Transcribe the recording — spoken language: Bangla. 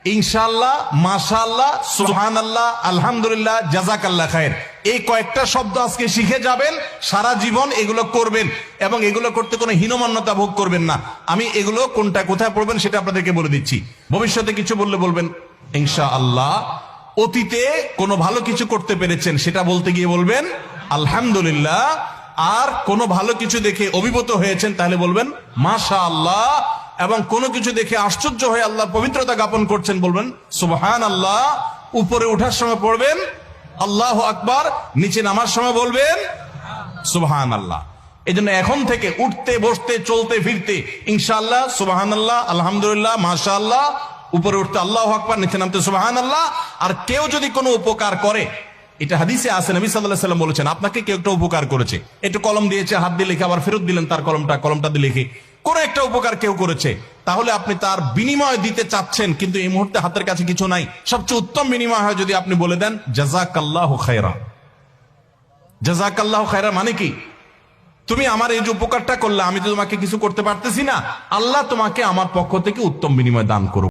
ইনশাআল্লাহ, মাশাআল্লাহ, সুবহানাল্লাহ, আলহামদুলিল্লাহ, জাযাকাল্লাহ খায়ের, এই কয়েকটা শব্দ আজকে শিখে যাবেন, সারা জীবন এগুলো করবেন এবং এগুলো করতে কোনো হীনমন্যতা ভোগ করবেন না। আমি এগুলো কোনটা কোথায় পড়বেন সেটা আপনাদেরকে বলে দিচ্ছি। ভবিষ্যতে কিছু বললে বলবেন ইনশাআল্লাহ। অতীতে কোনো ভালো কিছু করতে পেরেছেন সেটা বলতে গিয়ে বলবেন আলহামদুলিল্লাহ। আর কোনো ভালো কিছু দেখে অভিভূত হয়েছেন তাহলে বলবেন মাশাআল্লাহ। এবং কোনো কিছু দেখে আশ্চর্য হয়ে আল্লাহর পবিত্রতা জ্ঞাপন করছেন বলবেন সুবহানাল্লাহ। উপরে ওঠার সময় পড়বেন আল্লাহু আকবার, নিচে নামার সময় বলবেন সুবহানাল্লাহ। এই জন্য এখন থেকে উঠতে বসতে চলতে ফিরতে ইনশাআল্লাহ, সুবহানাল্লাহ, আলহামদুলিল্লাহ, মাশাআল্লাহ, উপরে উঠতে আল্লাহু আকবার, নিচে নামতে সুবহানাল্লাহ। আর কেউ যদি কোনো উপকার করে, এটা হাদিসে আছে, নবী সাল্লাল্লাহু আলাইহি ওয়াসাল্লাম বলেছেন, আপনাকে কেউ একটা উপকার করেছে, একটু কলম দিয়েছে, হাত দিয়ে লিখে আবার ফেরত দিলেন তার কলমটা দিয়ে লিখে, কোন একটা উপকার কেউ করেছে, তাহলে আপনি তার বিনিময় দিতে চাচ্ছেন কিন্তু এই মুহূর্তে হাতের কাছে কিছু নাই। সবচেয়ে উত্তম বিনিময় হয় যদি আপনি বলে দেন জাযাকাল্লাহু খায়রা। জাযাকাল্লাহু খায়রা মানে কি? তুমি আমার এই যে উপকারটা করলে, আমি তো তোমাকে কিছু করতে পারতেছি না, আল্লাহ তোমাকে আমার পক্ষ থেকে উত্তম বিনিময় দান করুক।